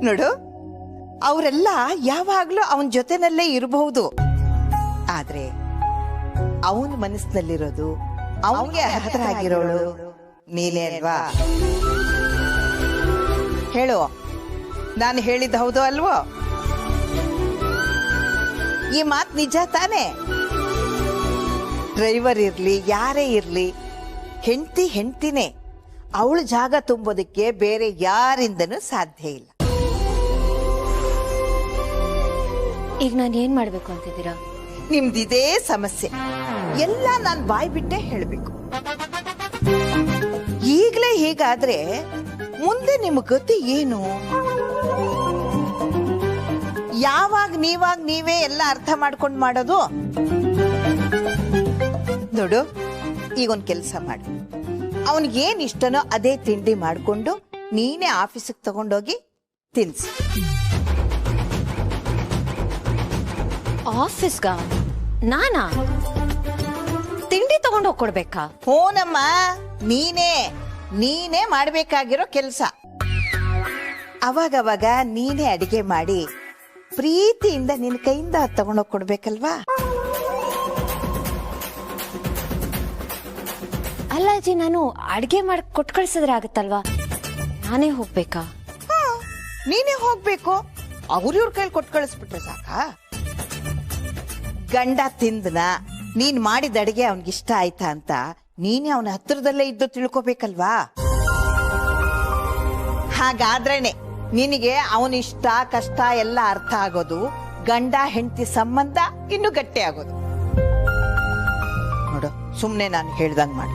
ನೋಡು, ಅವರೆಲ್ಲ ಯಾವಾಗ್ಲೂ ಅವನ ಜೊತೆನಲ್ಲೇ ಇರಬಹುದು, ಆದ್ರೆ ಅವನ ಮನಸ್ಸಿನಲ್ಲಿರೋದು, ಅವನಿಗೆ ಹತ್ರ ಆಗಿರೋಳು ನೀನೇ ಅಲ್ವಾ? ಹೇಳು, ನಾನು ಹೇಳಿದ ಹೌದು ಅಲ್ವೋ? ಈ ಮಾತು ನಿಜ ತಾನೇ? ಡ್ರೈವರ್ ಇರ್ಲಿ, ಯಾರೇ ಇರ್ಲಿ, ಹೆಂಡತಿನೇ. ಅವಳ ಜಾಗ ತುಂಬೋದಕ್ಕೆ ಬೇರೆ ಯಾರಿಂದನೂ ಸಾಧ್ಯ ಇಲ್ಲ. ಈಗ ನಾನು ಏನ್ ಮಾಡ್ಬೇಕು ಅಂತಿದ್ದೀರಾ? ನಿಮ್ದಿದೇ ಸಮಸ್ಯೆ, ಎಲ್ಲ ನಾನು ಬಾಯ್ ಬಿಟ್ಟೆ ಹೇಳ್ಬೇಕು. ಈಗ್ಲೇ ಹೀಗಾದ್ರೆ ಮುಂದೆ ನಿಮ್ಮ ಗತಿ ಏನು? ಯಾವಾಗ ನೀವೇ ಎಲ್ಲ ಅರ್ಥ ಮಾಡ್ಕೊಂಡು ಮಾಡೋದು? ನೋಡು, ಈಗೊಂದು ಕೆಲಸ ಮಾಡು. ಅವನಿಗೇನ್ ಇಷ್ಟನೋ ಅದೇ ತಿಂಡಿ ಮಾಡ್ಕೊಂಡು ನೀನೇ ಆಫೀಸಿಗೆ ತಗೊಂಡೋಗಿ ತಿನ್ಸಿ. ಆಫೀಸ್ಗ ನಾನಾ ತಿಂಡಿ ತಗೊಂಡು ಹೋಗ್ಕೊಡ್ಬೇಕಾ? ಹೋನಮ್ಮ, ನೀನೇ ಮಾಡ್ಬೇಕಾಗಿರೋ ಕೆಲಸ. ಅವಾಗವಾಗ ನೀನೇ ಅಡಿಗೆ ಮಾಡಿ ಪ್ರೀತಿಯಿಂದ ನಿನ್ ಕೈಯಿಂದ ತಗೊಂಡೋಗ್ ಕೊಡ್ಬೇಕಲ್ವಾ? ಅಲ್ಲ ಅಜ್ಜಿ, ನಾನು ಅಡ್ಗೆ ಮಾಡಿ ಕೊಟ್ಟು ಕಳ್ಸಿದ್ರೆ ಆಗತ್ತಲ್ವಾ? ನಾನೇ ಹೋಗ್ಬೇಕಾ? ನೀನೇ ಹೋಗ್ಬೇಕು. ಅವ್ರ ಕೈಲಿ ಕೊಟ್ಟು ಕಳಿಸ್ಬಿಟ್ರೆ ಸಾಕ? ಗಂಡ ತಿಂದನ ನೀನ್ ಮಾಡಿದ ಅಡಿಗೆ ಅವನ್ಗಿಷ್ಟ ಆಯ್ತಾ ಅಂತ ನೀನೇ ಅವನ ಹತ್ರದಲ್ಲೇ ಇದ್ದು ತಿಳ್ಕೊಬೇಕಲ್ವಾ? ಹಾಗಾದ್ರೇನೆ ನಿನಗೆ ಅವನ ಇಷ್ಟ ಕಷ್ಟ ಎಲ್ಲ ಅರ್ಥ ಆಗೋದು, ಗಂಡ ಹೆಂಡತಿ ಸಂಬಂಧ ಇನ್ನು ಗಟ್ಟಿ ಆಗೋದು. ನೋಡು, ಸುಮ್ನೆ ನಾನು ಹೇಳ್ದಂಗ್ ಮಾಡಿ.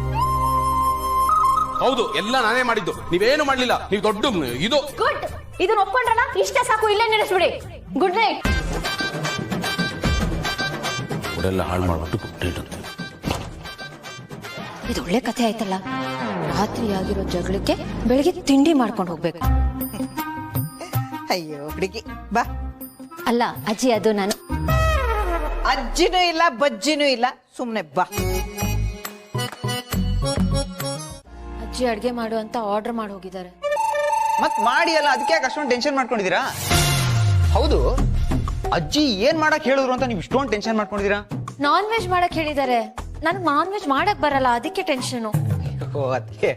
ಹೌದು, ಎಲ್ಲ ನಾನೇ ಮಾಡಿದ್ದು, ನೀವೇನು ಮಾಡ್ಲಿಲ್ಲ. ನೀವು ದೊಡ್ಡ ಇದು. ಗುಡ್, ಇದನ್ನ ಒಪ್ಕೊಂಡ್ರಲ್ಲ, ಇಷ್ಟೇ ಸಾಕು, ಇಲ್ಲೇ ನಿಲ್ಲಿಸ್ಬಿಡಿ. Good night. ಊರೆಲ್ಲ ಹಾಳು ಮಾಡ್ಬಿಟ್ಟು ಗುಡ್ ಇದು ಒಳ್ಳೆ ಕಥೆ ಆಯ್ತಲ್ಲ. ರಾತ್ರಿ ಆಗಿರೋ ಜಗಳಕ್ಕೆ ಬೆಳಿಗ್ಗೆ ತಿಂಡಿ ಮಾಡ್ಕೊಂಡು ಹೋಗ್ಬೇಕು. ಅಯ್ಯೋ ಹುಡುಗಿ, ಬಾ. ಅಲ್ಲ ಅಜ್ಜಿ, ಅದು ನಾನು ಅಜ್ಜಿನೂ ಇಲ್ಲ ಬಜ್ಜಿನೂ ಇಲ್ಲ, ಸುಮ್ನೆ ಬಾ. ಅಜ್ಜಿ ಅಡ್ಗೆ ಮಾಡು ಅಂತ ಆರ್ಡರ್ ಮಾಡಿ ಹೋಗಿದ್ದಾರೆ. ಮತ್ ಮಾಡಿ ಅಲ್ಲ, ಅದಕ್ಕೆ ಯಾಕೆ ಅಷ್ಟೊಂದು ಟೆನ್ಷನ್ ಮಾಡ್ಕೊಂಡಿದ್ದೀರಾ? ಹೌದು, ಅಜ್ಜಿ ಏನ್ ಮಾಡಕ್ ಹೇಳಿದ್ರು ಅಂತ ನೀವು ಇಷ್ಟೊಂದು ಟೆನ್ಷನ್ ಮಾಡ್ಕೊಂಡಿದ್ದೀರಾ? ನಾನ್ ವೆಜ್ ಮಾಡಕ್ ಹೇಳಿದ್ದಾರೆ. ನನ್ಗೆ ನಾನ್ ವೆಜ್ ಮಾಡಕ್ ಬರಲ್ಲ, ಅದಕ್ಕೆ ಟೆನ್ಷನ್. ಅದಕ್ಕೆ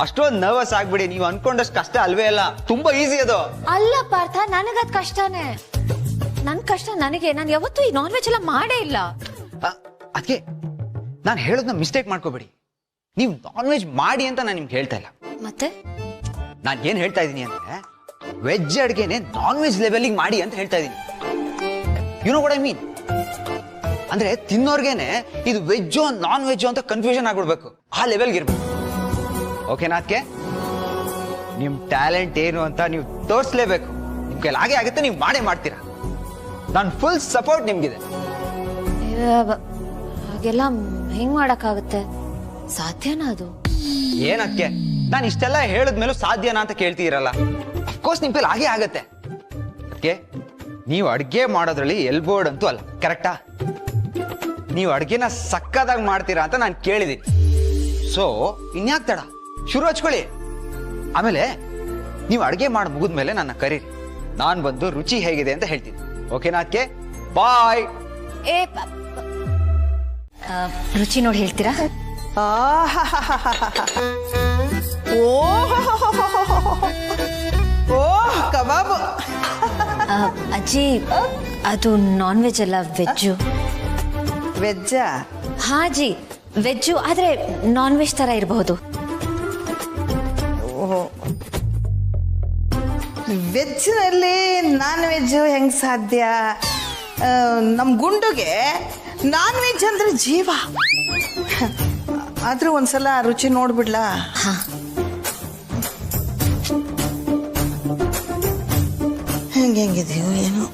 ಅಷ್ಟೊಂದು ನರ್ವಸ್ ಆಗ್ಬಿಡಿ. ನೀವು ಅನ್ಕೊಂಡಷ್ಟು ಕಷ್ಟ ಅಲ್ವೇ ಅಲ್ಲ, ತುಂಬಾ ಈಸಿ ಅದು. ಅಲ್ಲ ಪಾರ್ಥ, ನನಗದ್ ಕಷ್ಟನೇ. ನನ್ ಕಷ್ಟ ನನಗೆ. ನಾನು ಯಾವತ್ತೂ ಈ ನಾನ್ ವೆಜ್ ಎಲ್ಲ ಮಾಡೇ ಇಲ್ಲ. ಅದಕ್ಕೆ ನಾನು ಹೇಳೋದನ್ನ ಮಿಸ್ಟೇಕ್ ಮಾಡ್ಕೋಬೇಡಿ. ನೀವು ನಾನ್ ವೆಜ್ ಮಾಡಿ ಅಂತ ನಾನು ನಿಮ್ಗೆ ಹೇಳ್ತಾ ಇಲ್ಲ. ಮತ್ತೆ ನಾನು ಏನ್ ಹೇಳ್ತಾ ಇದೀನಿ ಅಂದ್ರೆ, ವೆಜ್ ಅಡ್ಗೆನೆ ನಾನ್ ವೆಜ್ ಲೆವೆಲ್ಗೆ ಮಾಡಿ ಅಂತ ಹೇಳ್ತಾ ಇದೀನಿ. You know what I mean? ಅಂದ್ರೆ ತಿನ್ನೋರ್ಗೆನೆ ಇದು ವೆಜ್ಜೋ ನಾನ್ ವೆಜ್ಜೋ ಅಂತ ಕನ್ಫ್ಯೂಷನ್ ಆಗ್ಬಿಡ್ಬೇಕು, ಆ ಲೆವೆಲ್ಗೆ ಇರ್ಬೇಕು. ಓಕೆನಾ? ಅದಕ್ಕೆ ನಿಮ್ ಟ್ಯಾಲೆಂಟ್ ಏನು ಅಂತ ನೀವು ತೋರಿಸ್ಲೇಬೇಕು. ನಿಮ್ ಕೈಲಿ ಹಾಗೆ ಆಗುತ್ತೆ, ನೀವು ಮಾಡೇ ಮಾಡ್ತೀರಾ. ನಾನು ಫುಲ್ ಸಪೋರ್ಟ್ ನಿಮ್ಗಿದೆ. ಹಾಗೆಲ್ಲ ಹೆಂಗ್ ಮಾಡಕ್ಕಾಗುತ್ತೆ? ಸಾಧ್ಯನಾ ಅದು? ಏನಕ್ಕೆ ನಾನು ಇಷ್ಟೆಲ್ಲ ಹೇಳಿದ್ಮೇಲೂ ಸಾಧ್ಯನಾ ಅಂತ ಕೇಳ್ತೀರಲ್ಲ? ಅಫ್ಕೋರ್ಸ್ ನಿಮ್ ಕೈಲಿ ಹಾಗೆ ಆಗತ್ತೆ. ಅದಕ್ಕೆ ನೀವು ಅಡ್ಗೆ ಮಾಡೋದ್ರಲ್ಲಿ ಎಲ್ಬೋರ್ಡ್ ಅಂತೂ ಅಲ್ಲ, ಕರೆಕ್ಟಾ? ನೀವು ಅಡ್ಗೆನ ಸಕ್ಕದಾಗಿ ಮಾಡ್ತೀರಾ ಅಂತ ನಾನು ಕೇಳಿದೀನಿ. ಸೊ ಇನ್ಯಾಕ್ ತಡ, ಶುರು ಹಚ್ಕೊಳ್ಳಿ. ಆಮೇಲೆ ನೀವು ಅಡ್ಗೆ ಮಾಡಿ ಮುಗಿದ್ಮೇಲೆ ನನ್ನ ಕರೀರಿ, ನಾನ್ ಬಂದು ರುಚಿ ಹೇಗಿದೆ ಅಂತ ಹೇಳ್ತೀನಿ. ಓಕೆನಾ? ಅದಕ್ಕೆ ಬಾಯ್. ರುಚಿ ನೋಡಿ ಹೇಳ್ತೀರಾ? ಕಬಾಬು. ಅಜ್ಜಿ, ಅದು ನಾನ್ ವೆಜ್ ಅಲ್ಲ, ವೆಜ್ಜು. ವೆಜ್ಜಾ? ಹಾ ಜಿ, ವೆಜ್ಜು, ಆದ್ರೆ ನಾನ್ ವೆಜ್ ತರ ಇರಬಹುದು. ವೆಜ್ನಲ್ಲಿ ನಾನ್ ವೆಜ್ ಹೆಂಗ್ ಸಾಧ್ಯ? ನಮ್ ಗುಂಡುಗೆ ನಾನ್ ವೆಜ್ ಅಂದ್ರೆ ಜೀವ. ಆದ್ರೂ ಒಂದ್ಸಲ ರುಚಿ ನೋಡ್ಬಿಡ್ಲಾ? ಹಾ. ಹೆಂಗಿದೆಯೋ ಏನೋ.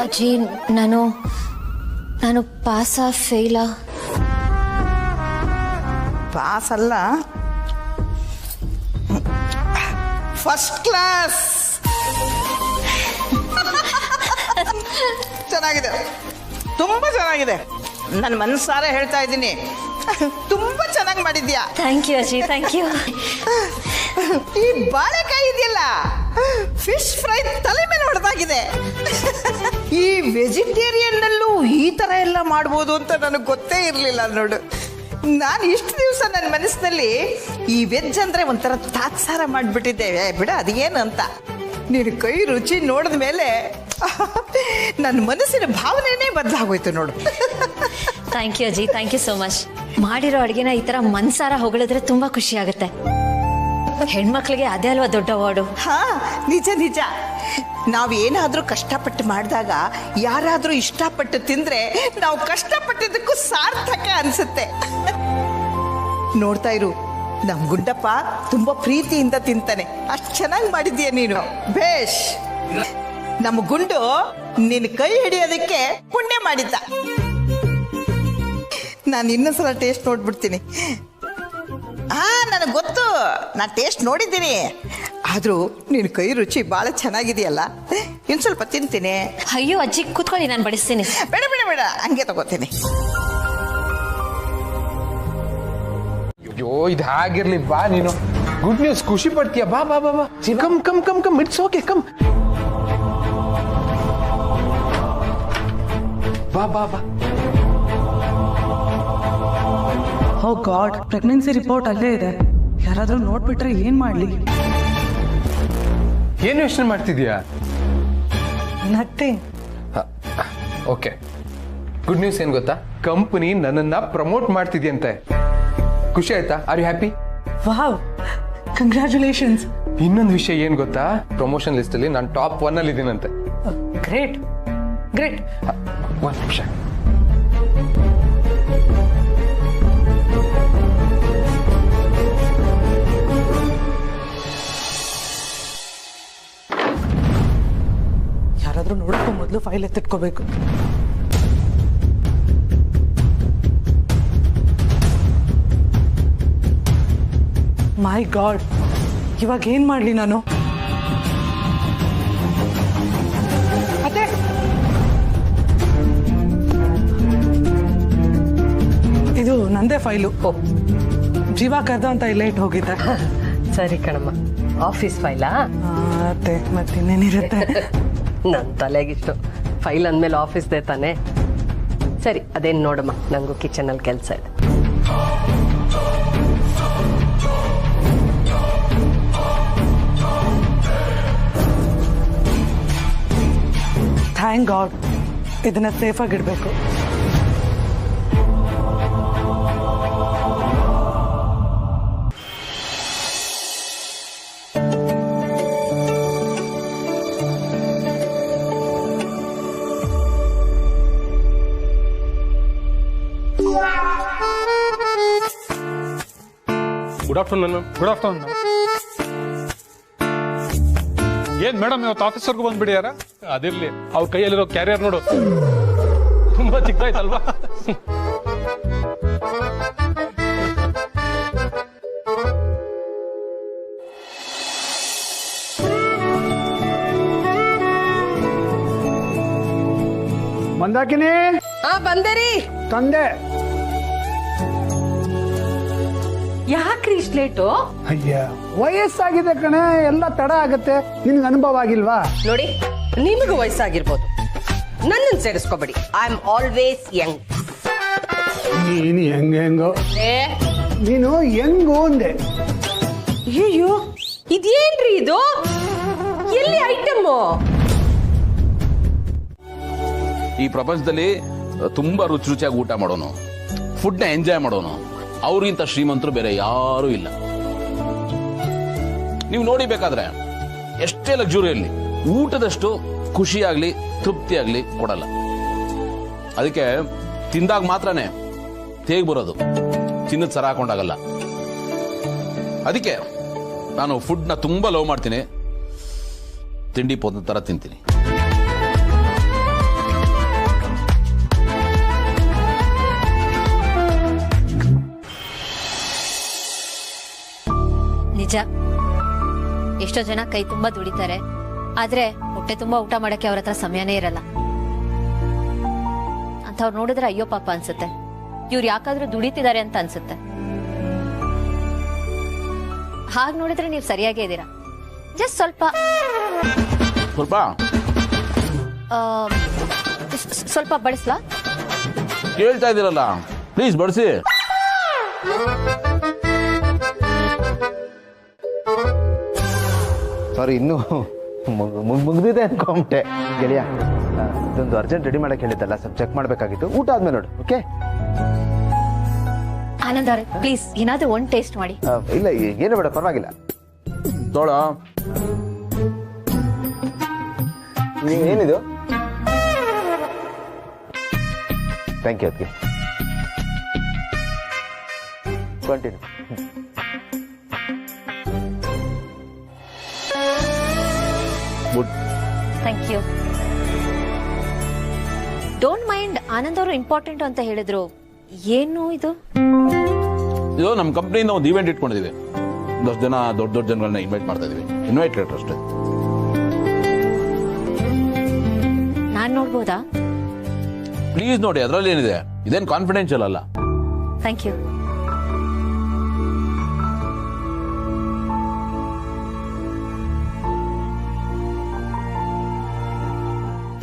ಅಜ್ಜಿ, ನಾನು ಪಾಸಾ ಫೇಲಾ? ಪಾಸ್ ಅಲ್ಲ, ಫಸ್ಟ್ ಕ್ಲಾಸ್. ಚೆನ್ನಾಗಿದೆ, ತುಂಬಾ ಚೆನ್ನಾಗಿದೆ. ನನ್ನ ಮನಸ್ಸಾರ ಹೇಳ್ತಾ ಇದ್ದೀನಿ, ತುಂಬಾ ಚೆನ್ನಾಗಿ ಮಾಡಿದ್ಯಾ. ಥ್ಯಾಂಕ್ ಯು ಅಜ್ಜಿ, ಥ್ಯಾಂಕ್ ಯು. ಈ ಬಾಳೆಕಾಯಿ ಇದೆಯಲ್ಲ, ಫಿಶ್ ಫ್ರೈ ತಲೆ ಮೇಲೆ ಹೊಡೆದಾಗಿದೆ. ಈ ವೆಜಿಟೇರಿಯನ್ ನಲ್ಲೂ ಈ ತರ ಎಲ್ಲ ಮಾಡ್ಬೋದು ಅಂತ ನನಗೆ ಗೊತ್ತೇ ಇರಲಿಲ್ಲ ನೋಡು. ನಾನು ಇಷ್ಟು ದಿವಸ ನನ್ನ ಮನಸ್ಸಿನಲ್ಲಿ ಈ ವೆಜ್ ಅಂದ್ರೆ ಒಂಥರ ತಾತ್ಸಾರ ಮಾಡಿಬಿಟ್ಟಿದ್ದೆ. ಬಿಡ ಅದೇನು ಅಂತ. ನೀನು ಕೈ ರುಚಿ ನೋಡಿದ ಮೇಲೆ ನನ್ನ ಮನಸ್ಸಿನ ಭಾವನೆನೇ ಬದಲಾಗೋಯ್ತು ನೋಡು. ಥ್ಯಾಂಕ್ ಯು ಅಜ್ಜಿ, ಥ್ಯಾಂಕ್ ಯು ಸೋ ಮಚ್. ಮಾಡಿರೋ ಅಡುಗೆನ ಈ ತರ ಮನ್ಸಾರ ಹೊಗಳಿದ್ರೆ ತುಂಬಾ ಖುಷಿ ಆಗುತ್ತೆ. ಹೆಣ್ಮಕ್ಳಿಗೆ ಅದೇ ಅಲ್ವಾ ದೊಡ್ಡ ಅವಾರ್ಡು. ಹಾ, ನಿಜ ನಿಜ. ನಾವೇನಾದ್ರೂ ಕಷ್ಟಪಟ್ಟು ಮಾಡಿದಾಗ ಯಾರಾದ್ರೂ ಇಷ್ಟಪಟ್ಟು ತಿಂದ್ರೆ ನಾವು ಕಷ್ಟಪಟ್ಟಿದ್ದಕ್ಕೂ ಸಾರ್ಥಕ ಅನ್ಸುತ್ತೆ. ನೋಡ್ತಾ ಇರು, ನಮ್ ಗುಂಡಪ್ಪ ತುಂಬಾ ಪ್ರೀತಿಯಿಂದ ತಿಂತಾನೆ. ಅಷ್ಟು ಚೆನ್ನಾಗಿ ಮಾಡಿದ್ಯಾ ನೀನು. ಬೇಷ್. ನಮ್ಮ ಗುಂಡು ನಿನ್ನ ಕೈ ಹಿಡಿಯೋದಕ್ಕೆ ಪುಣ್ಯ ಮಾಡಿದ್ದ. ನಾನು ಇನ್ನೊಂದ್ಸಲ ಟೇಸ್ಟ್ ನೋಡ್ಬಿಡ್ತೀನಿ. ನನಗೆ ಗೊತ್ತು, ನಾನು ಟೇಸ್ಟ್ ನೋಡಿದ್ದೀನಿ. ಆದ್ರೂ ನಿನ್ನ ಕೈ ರುಚಿ ಬಹಳ ಚೆನ್ನಾಗಿದೆಯಲ್ಲ. ಇನ್ನು ಸ್ವಲ್ಪ ತಿಂತೀನಿ. ಅಯ್ಯೋ ಅಜ್ಜಿ, ಕೂತ್ಕೊಳ್ಳಿ, ನಾನು ಬಡಿಸ್ತೀನಿ. ಬೇಡ ಬೇಡ ಬೇಡ, ಹಂಗೆ ತಗೋತೀನಿ. ಅಯ್ಯೋ, ಇದು ಹಾಗಿರ್ಲಿ. ಬಾ ನೀನು. ಗುಡ್ ನ್ಯೂಸ್, ಖುಷಿ ಪಡ್ತೀಯ. ಬಾ ಬಾ ಬಾ ಬಾ. Come come come come, it's okay, come. ಬಾ ಬಾ ಬಾ. ಓ ಗಾಡ್, ಪ್ರೆಗ್ನೆನ್ಸಿ ರಿಪೋರ್ಟ್ ಅಲ್ಲೇ ಇದೆ. ಯಾರಾದ್ರೂ ನೋಡ್ಬಿಟ್ರೆ ಏನ್ ಮಾಡ್ಲಿ? ಏನು ಯೋಚನೆ ಮಾಡ್ತಿದ್ಯಾ? ನಥಿಂಗ್. ಓಕೆ, ಗುಡ್ ನ್ಯೂಸ್ ಏನ್ ಗೊತ್ತಾ? ಕಂಪನಿ ನನ್ನನ್ನ ಪ್ರಮೋಟ್ ಮಾಡ್ತಿದ್ಯಂತೆ. ಖುಷಿ ಆಯ್ತಾ? Are you happy? Wow, congratulations. ಇನ್ನೊಂದು ವಿಷಯ ಏನ್ ಗೊತ್ತಾ? ಪ್ರಮೋಷನ್ ಲಿಸ್ಟ್ ಅಲ್ಲಿ ನಾನು ಟಾಪ್ 1 ಅಲ್ಲಿ ಇದ್ದೀನಂತೆ. Great great. ಒಂದು ನಿಮಿಷ. ಯಾರಾದ್ರೂ ನೋಡಕ್ಕೂ ಮೊದಲು ಫೈಲ್ ಎತ್ತಿಟ್ಕೋಬೇಕು. ಮೈ ಗಾಡ್, ಇವಾಗ ಏನ್ ಮಾಡ್ಲಿ ನಾನು? ಅದೇ ಇದು ನಂದೇ ಫೈಲು. ಜೀವ ಕರ್ದ ಅಂತ ಇಲ್ಲೇ ಇಟ್ಟು ಹೋಗಿದ್ದೆ. ಸರಿ ಕಣಮ್ಮ, ಆಫೀಸ್ ಫೈಲಾ? ಅತ್ತೆ ಮತ್ತಿನ್ನೇನಿರುತ್ತೆ? ನನ್ನ ತಲೆಗಿಷ್ಟು ಫೈಲ್ ಅಂದಮೇಲೆ ಆಫೀಸ್ದೇ ತಾನೆ. ಸರಿ, ಅದೇನು ನೋಡಮ್ಮ, ನನಗೂ ಕಿಚನಲ್ಲಿ ಕೆಲಸ ಇದೆ. ಥ್ಯಾಂಕ್ ಗಾಡ್, ಇದನ್ನ ಸೇಫಾಗಿ ಇಡಬೇಕು. Good afternoon ma'am. Good afternoon. ಏನ್ ಮೇಡಮ್ ಇವತ್ತು ಆಫೀಸರ್ಗೂ ಬಂದ್ಬಿಡಿಯಾರ? ಅದಿರ್ಲಿ, ಅವ್ರ ಕೈಯಲ್ಲಿರೋ ಕ್ಯಾರಿಯರ್ ನೋಡು, ತುಂಬಾ ಚಿಕ್ಕದಾಯ್ತಲ್ವಾ? ಮಂದಾಕಿನಿ, ಬಂದೇರಿ. ತಂದೆ. ಯಾಕ್ರಿ ಇಷ್ಟು ಲೇಟು? ಅಯ್ಯ, ವಯಸ್ಸಾಗಿದೆ ಕಣೆ, ಎಲ್ಲ ತಡ ಆಗತ್ತೆ. ನಿನ್ಗೆ ಅನುಭವ ಆಗಿಲ್ವಾ? ನೋಡಿ, ನಿಮಗೂ ವಯಸ್ಸಾಗಿರ್ಬೋದು, ನನ್ನನ್ನು ಸೇರಿಸ್ಕೋಬೇಡಿ. I am always young. ನೀನು ಹೆಂಗೋ, ನೀನು ಹೆಂಗೋ ಅಂದೆ. ಅಯ್ಯೋ, ಇದೇನ್ರಿ ಇದು? ಎಲ್ಲಿ ಐಟಮ್ಮು? ಈ ಪ್ರಪಂಚದಲ್ಲಿ ತುಂಬಾ ರುಚಿ ರುಚಿಯಾಗಿ ಊಟ ಮಾಡೋನು, ಫುಡ್ನ ಎಂಜಾಯ್ ಮಾಡೋನು, ಅವ್ರಿಗಿಂತ ಶ್ರೀಮಂತರು ಬೇರೆ ಯಾರೂ ಇಲ್ಲ. ನೀವು ನೋಡಿ, ಬೇಕಾದ್ರೆ ಎಷ್ಟೇ ಲಕ್ಸುರಿಯಲ್ಲಿ ಊಟದಷ್ಟು ಖುಷಿಯಾಗ್ಲಿ ತೃಪ್ತಿಯಾಗ್ಲಿ ಕೊಡಲ್ಲ. ಅದಕ್ಕೆ ತಿಂದಾಗ ಮಾತ್ರನೇ ತೇಗ್ ಬರೋದು, ಚಿನ್ನದ ಸರ ಹಾಕೊಂಡಾಗಲ್ಲ. ಅದಕ್ಕೆ ನಾನು ಫುಡ್ನ ತುಂಬಾ ಲವ್ ಮಾಡ್ತೀನಿ. ತಿಂಡಿ ಪೋದ ತರ ತಿಂತೀನಿ. ನಿಜ, ಎಷ್ಟೋ ಜನ ಕೈ ತುಂಬಾ ದುಡಿತಾರೆ, ಆದ್ರೆ ಹೊಟ್ಟೆ ತುಂಬಾ ಊಟ ಮಾಡಕ್ಕೆ ಅವ್ರ ಹತ್ರ ಸಮಯನೇ ಇರಲ್ಲ. ಅಂಥವ್ರು ನೋಡಿದ್ರೆ ಅಯ್ಯೋ ಪಾಪ ಅನ್ಸುತ್ತೆ. ಇವ್ರು ಯಾಕಾದ್ರೂ ದುಡಿತಿದ್ದಾರೆ ಅಂತ ಅನ್ಸುತ್ತೆ. ಹಾಗೆ ನೋಡಿದ್ರೆ ನೀವು ಸರಿಯಾಗೇ ಇದ್ದೀರಾ. ಜಸ್ಟ್ ಸ್ವಲ್ಪ ಸ್ವಲ್ಪ ಬಡಿಸ್ಲಾ? ಕೇಳ್ತಾ ಇದ್ದೀರಲ್ಲ, ಪ್ಲೀಸ್ ಬಡಿಸಿ. ಸಾರಿ, ಇನ್ನೂ ಮುಗ್ದಿದೆ ಅನ್ಕೊಂಬಿಟ್ಟೆ ಗೆಳೆಯ. ಇದೊಂದು ಅರ್ಜೆಂಟ್ ರೆಡಿ ಮಾಡಕ್ಕೆ ಹೇಳಿದ್ದಲ್ಲ, ಸ್ವಲ್ಪ ಚೆಕ್ ಮಾಡಬೇಕಾಗಿತ್ತು. ಊಟ ಆದ್ಮೇಲೆ ನೋಡು, ಓಕೆ? ಆನಂದ್ ಅವರೇ ಪ್ಲೀಸ್ ಏನಾದ್ರೂ ಒಂದು ಟೇಸ್ಟ್ ಮಾಡಿ. ಇಲ್ಲ, ಏನು ಬೇಡ, ಪರವಾಗಿಲ್ಲ. ತೋಳ ಏನಿದು? Thank you. ಅದಕ್ಕೆ continue. Good, thank you. Don't mind. Anand ಅವರು ಇಂಪಾರ್ಟೆಂಟ್ ಅಂತ ಹೇಳಿದ್ರು. ಏನು ಇದು? ಇದು ನಮ್ಮ ಕಂಪ್ನಿಯಿಂದ ಒಂದು ಇವೆಂಟ್ ಇಟ್ಕೊಂಡಿದೀವಿ. ಒಂದಷ್ಟು ಜನ ದೊಡ್ಡ ದೊಡ್ಡ ಜನಗಳನ್ನ ಇನ್ವೈಟ್ ಮಾಡ್ತಾ ಇದೀವಿ. ಇನ್ವೈಟ್ ಲೆಟರ್ ಅಷ್ಟೇ. ನಾನ್ ನೋಡ್ಬೋದಾ? ಪ್ಲೀಸ್ ನೋಡಿ, ಅದರಲ್ಲಿ ಏನಿದೆ? ಇದೇನು ಕಾನ್ಫಿಡೆನ್ಷಿಯಲ್ ಅಲ್ಲ. Thank you.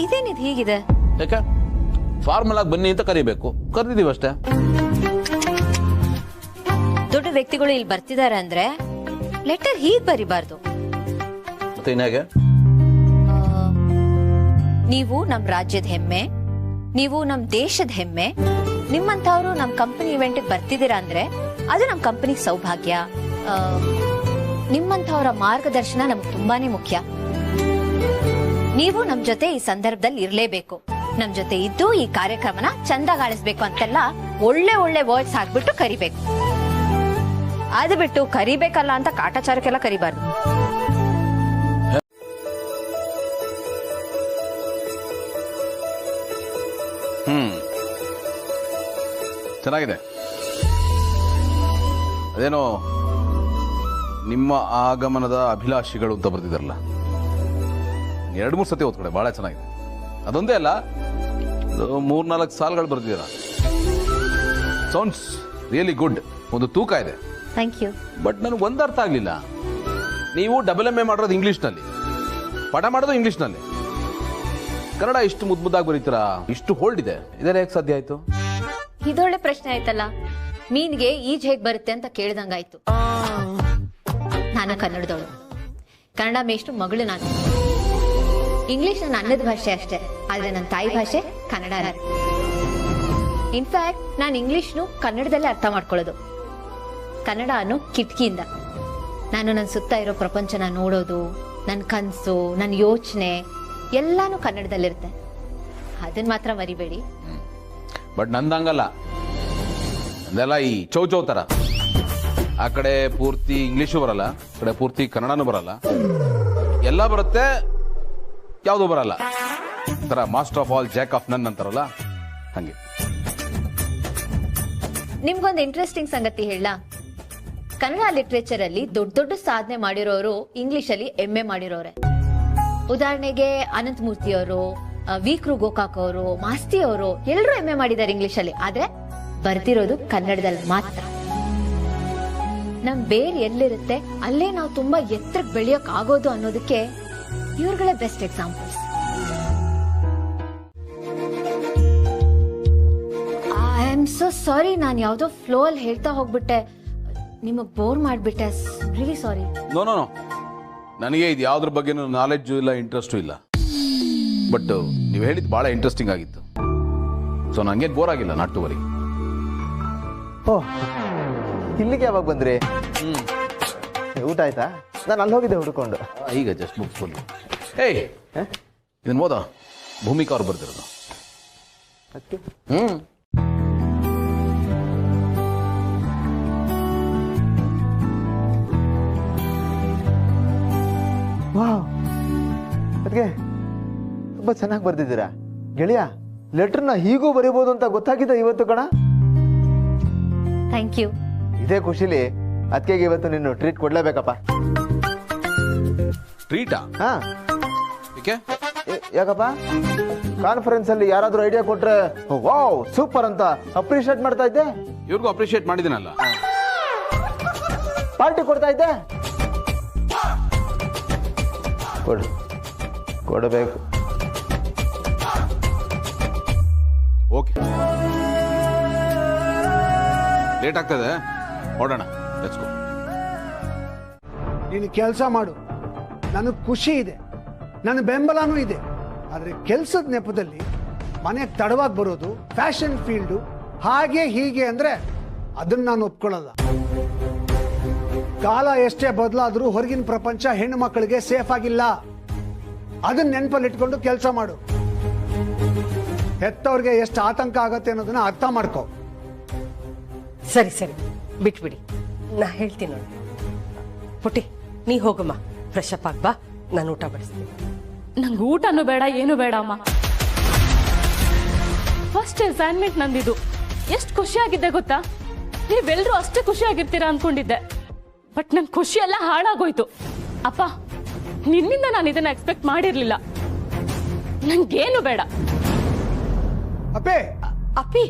ಇದೇನಿದು ಹೀಗಿದೆ? ಯಾಕೆ? ಫಾರ್ಮಲ್ ಆಗಿ ಬನ್ನಿ ಅಂತ ಕರಿಬೇಕು, ಕರೆದಿದ್ದೀವಿ ಅಷ್ಟೇ. ದೊಡ್ಡ ವ್ಯಕ್ತಿಗಳು ಇಲ್ಲಿ ಬರ್ತಿದ್ದಾರೆ ಅಂದ್ರೆ ಲೆಟರ್ ಹೀಗ್ ಬರಿಬಾರ್ದು. ಮತ್ತೆ ಇನ್ಯಾಗೆ? ನೀವು ನಮ್ ರಾಜ್ಯದ ಹೆಮ್ಮೆ, ನೀವು ನಮ್ ದೇಶದ ಹೆಮ್ಮೆ. ನಿಮ್ಮಂತವ್ರು ನಮ್ ಕಂಪನಿ ಇವೆಂಟ್ ಬರ್ತಿದ್ದೀರಾ ಅಂದ್ರೆ ಅದು ನಮ್ ಕಂಪನಿ ಸೌಭಾಗ್ಯ. ನಿಮ್ಮಂತವರ ಮಾರ್ಗದರ್ಶನ ನಮ್ಗೆ ತುಂಬಾನೇ ಮುಖ್ಯ. ನೀವು ನಮ್ ಜೊತೆ ಈ ಸಂದರ್ಭದಲ್ಲಿ ಇರ್ಲೇಬೇಕು. ನಮ್ ಜೊತೆ ಇದ್ದು ಈ ಕಾರ್ಯಕ್ರಮನ ಚಂದಗಾಳಿಸ್ಬೇಕು ಅಂತೆಲ್ಲ ಒಳ್ಳೆ ಒಳ್ಳೆ ವರ್ಡ್ಸ್ ಹಾಕ್ಬಿಟ್ಟು ಕರಿಬೇಕು. ಅದು ಬಿಟ್ಟು ಕರಿಬೇಕಲ್ಲ ಅಂತ ಕಾಟಾಚಾರಕ್ಕೆಲ್ಲ ಕರಿಬಾರ್ದು. ಚೆನ್ನಾಗಿದೆ. ಅದೇನೋ ನಿಮ್ಮ ಆಗಮನದ ಅಭಿಲಾಷಿಗಳು ಅಂತ ಬರ್ತಿದಾರಲ್ಲ, 2-3 ಸತಿ ಓದ್ಕೊಡೆ, ಬಹಳ ಚೆನ್ನಾಗಿದೆ. ಅದೊಂದೇ ಅಲ್ಲ, 3-4 ಸಾಲುಗಳು ಬರ್ತಿದ್ದೀರ. Sounds really good. ಒಂದು ತೂಕ ಇದೆ. Thank you. ಬಟ್ ನನಗೆ ಒಂದು ಅರ್ಥ ಆಗ್ಲಿಲ್ಲ. ನೀವು MA ಮಾಡೋದು ಇಂಗ್ಲಿಷ್ನಲ್ಲಿ, ಪಾಠ ಮಾಡೋದು ಇಂಗ್ಲಿಷ್ನಲ್ಲಿ, ಕನ್ನಡ ಇಷ್ಟು ಮುದ್ದಾಗಿ ಬರೀತೀರಾ, ಇಷ್ಟು ಹೋಲ್ಡ್ ಇದೆ. ಇದೆಲ್ಲ ಹೇಗೆ ಸಾಧ್ಯ ಆಯ್ತು? ಇದೊಳ್ಳೆ ಪ್ರಶ್ನೆ ಆಯ್ತಲ್ಲ. ಮೀನ್ಗೆ ಈಜ್ ಹೇಗ್ ಬರುತ್ತೆ ಅಂತ ಕೇಳ್ದಂಗಾಯ್ತು. ನಾನು ಕನ್ನಡದವಳು, ಕನ್ನಡ ಮೇಷ್ಟು ಮಗಳು. ನಾನು ಇಂಗ್ಲಿಷ್ ನನ್ನ ಅನ್ನದ ಭಾಷೆ ಅಷ್ಟೇ, ಆದ್ರೆ ನನ್ನ ತಾಯಿ ಭಾಷೆ ಕನ್ನಡ. ಇನ್ಫ್ಯಾಕ್ಟ್ ನಾನು ಇಂಗ್ಲಿಷ್ನು ಕನ್ನಡದಲ್ಲೇ ಅರ್ಥ ಮಾಡ್ಕೊಳ್ಳೋದು. ಕನ್ನಡ ಅನ್ನೋ ಕಿಟಕಿಯಿಂದ ನಾನು ನನ್ನ ಸುತ್ತ ಇರೋ ಪ್ರಪಂಚನ ನೋಡೋದು, ನನ್ನ ಕನಸು, ನನ್ನ ಯೋಚನೆ ಎಲ್ಲಾನು ಕನ್ನಡದಲ್ಲಿರುತ್ತೆ. ಅದನ್ನ ಮಾತ್ರ ಮರಿಬೇಡಿ. ಬಟ್ ನಂದಂಗಲ್ಲ, ಅದೆಲ್ಲ ಈ ಚೌ ತರ. ಆ ಕಡೆ ಪೂರ್ತಿ ಇಂಗ್ಲಿಷು ಬರಲ್ಲ, ಆ ಕಡೆ ಪೂರ್ತಿ ಕನ್ನಡನೂ ಬರಲ್ಲ, ಎಲ್ಲ ಬರುತ್ತೆ, ಯಾವುದೂ ಬರಲ್ಲ. ತರ master of all Jack of ನನ್ ಅಂತಾರಲ್ಲ, ಹಂಗೆ. ನಿಮ್ಗೊಂದು ಇಂಟ್ರೆಸ್ಟಿಂಗ್ ಸಂಗತಿ ಹೇಳ. ಕನ್ನಡ ಲಿಟ್ರೇಚರ್ ಅಲ್ಲಿ ದೊಡ್ಡ ದೊಡ್ಡ ಸಾಧನೆ ಮಾಡಿರೋರು ಇಂಗ್ಲಿಷ್ ಅಲ್ಲಿ MA ಮಾಡಿರೋರೆ. ಉದಾಹರಣೆಗೆ ಅನಂತ ಮೂರ್ತಿ ಅವರು, ವಿ.ಕೃ. ಗೋಕಾಕ್ ಅವರು, ಮಾಸ್ತಿ ಅವರು ಎಲ್ಲರೂ MA ಮಾಡಿದ್ದಾರೆ ಇಂಗ್ಲಿಷ್ ಅಲ್ಲಿ. ಆದ್ರೆ ಬರ್ತಿರೋದು ಕನ್ನಡದಲ್ಲಿ ಮಾತ್ರ. ನಮ್ ಬೇರೆ ಎಲ್ಲಿರುತ್ತೆ ಅಲ್ಲೇ ನಾವು ತುಂಬಾ ಎತ್ತರಕ್ಕೆ ಬೆಳೆಯೋಕ್ ಆಗೋದು ಅನ್ನೋದಕ್ಕೆ ಇವ್ರುಗಳೇ best examples. I am so sorry, ನಾನು ಯಾವ್ದೋ ಫ್ಲೋ ಅಲ್ಲಿ ಹೇಳ್ತಾ ಹೋಗ್ಬಿಟ್ಟೆ, ನಿಮಗ್ ಬೋರ್ ಮಾಡ್ಬಿಟ್ಟೆ. Really sorry. ನೋ, ನನಗೆ ಇದು ಯಾವ್ದ್ರ ಬಗ್ಗೆ ನಾಲೆಡ್ಜು ಇಲ್ಲ, ಇಂಟ್ರೆಸ್ಟು ಇಲ್ಲ. ಬಟ್ ನೀವು ಹೇಳಿದ್ದು ಬಹಳ ಇಂಟ್ರೆಸ್ಟಿಂಗ್ ಆಗಿತ್ತು. ಸೊ ನನಗೆ ಬೋರ್ ಆಗಿಲ್ಲ, ನಾಟ್ ಟು ವರಿ. ಓಹ್, ಇಲ್ಲಿಗೆ ಯಾವಾಗ ಬಂದ್ರಿ? ಊಟ ಆಯ್ತಾ? ನಾನು ಅಲ್ಲಿ ಹೋಗಿದ್ದೆ ಹುಡ್ಕೊಂಡು. ಈಗ ಜಸ್ಟ್ ಮುಗಿಸ್ಕೊಂಡು. ಏಯ್, ಇದನ್ನ ಓದ, ಭೂಮಿಕಾ ಅವ್ರು ಬರ್ತಿರೋದು. ವಾವ್, ಅದಕ್ಕೆ ತುಂಬಾ ಚೆನ್ನಾಗಿ ಬರ್ದಿದ್ದೀರಾ ಗೆಳೆಯ. ಲೆಟರ್ನ ಹೀಗೂ ಬರೀಬಹುದು ಅಂತ ಗೊತ್ತಾಗಿದೆ ಇವತ್ತು ಕಣ. Thank you. ಇದೇ ಖುಷಿಲಿ ಅದಕ್ಕೆ ಇವತ್ತು ನೀನು ಟ್ರೀಟ್ ಕೊಡ್ಲೇಬೇಕಪ್ಪ. ಟ್ರೀಟಾ? ಹಾ ಏಕೆ? ಯಾಕಪ್ಪ ಕಾನ್ಫರೆನ್ಸ್ ಅಲ್ಲಿ ಯಾರಾದ್ರೂ ಐಡಿಯಾ ಕೊಟ್ರೆ ವಾವ್ ಸೂಪರ್ ಅಂತ ಅಪ್ರಿಶಿಯೇಟ್ ಮಾಡ್ತಾ ಇದ್ದೆ. ಇವ್ರಿಗೂ ಅಪ್ರಿಶಿಯೇಟ್ ಮಾಡಿದ್ದೀನಲ್ಲ. ಪಾರ್ಟಿ ಕೊಡ್ತಾ ಇದ್ದೆ. ಕೊಡಬೇಕು. ಓಕೆ, ಲೇಟ್ ಆಗ್ತದೆ, ಹೊರಡೋಣ. Let's go. ನೀನು ಕೆಲಸ ಮಾಡು, ನನಗೆ ಖುಷಿ ಇದೆ, ನನ್ನ ಬೆಂಬಲನೂ ಇದೆ. ಆದರೆ ಕೆಲಸದ ನೆಪದಲ್ಲಿ ಮನೆಗೆ ತಡವಾಗಿ ಬರೋದು, ಫ್ಯಾಷನ್ ಫೀಲ್ಡು ಹಾಗೆ ಹೀಗೆ ಅಂದ್ರೆ ಅದನ್ನ ನಾನು ಒಪ್ಕೊಳ್ಳಲ್ಲ. ಕಾಲ ಎಷ್ಟೇ ಬದಲಾದ್ರೂ ಹೊರಗಿನ ಪ್ರಪಂಚ ಹೆಣ್ಣು ಮಕ್ಕಳಿಗೆ ಸೇಫ್ ಆಗಿಲ್ಲ. ಅದನ್ನ ನೆನಪಲ್ಲಿ ಇಟ್ಕೊಂಡು ಕೆಲಸ ಮಾಡು. ಹೆತ್ತವ್ರಿಗೆ ಎಷ್ಟು ಆತಂಕ ಆಗತ್ತೆ ಅನ್ನೋದನ್ನ ಅರ್ಥ ಮಾಡ್ಕೋ. ಸರಿ ಸರಿ ಬಿಟ್ಬಿಡಿ, ನಾ ಹೇಳ್ತೀನಿ ನೋಡಿ. ಪುಟಿ ನೀ ಹೋಗಮ್ಮ, ಫ್ರೆಶ್ ಅಪ್ ಆಗ್ಬಾ, ನಾನು ಊಟ ಬಡಿಸ್ತೀನಿ. ನಂಗೆ ಊಟನೂ ಬೇಡ ಏನು ಬೇಡ ಅಮ್ಮ. ಫಸ್ಟ್ ಅಸೈನ್ಮೆಂಟ್ ನಂದಿದು. ಎಷ್ಟು ಖುಷಿಯಾಗಿದ್ದೆ ಗೊತ್ತಾ? ನೀವೆಲ್ಲರೂ ಅಷ್ಟೇ ಖುಷಿಯಾಗಿರ್ತೀರಾ ಅನ್ಕೊಂಡಿದ್ದೆ, ಬಟ್ ನನ್ ಖುಷಿ ಎಲ್ಲ ಹಾಳಾಗೋಯ್ತು. ಅಪ್ಪ, ನಿನ್ನಿಂದ ನಾನು ಇದನ್ನ ಎಕ್ಸ್ಪೆಕ್ಟ್ ಮಾಡಿರ್ಲಿಲ್ಲ. ನಂಗೇನು ಬೇಡ. ಅಪ್ಪೇ ಅಪ್ಪಿ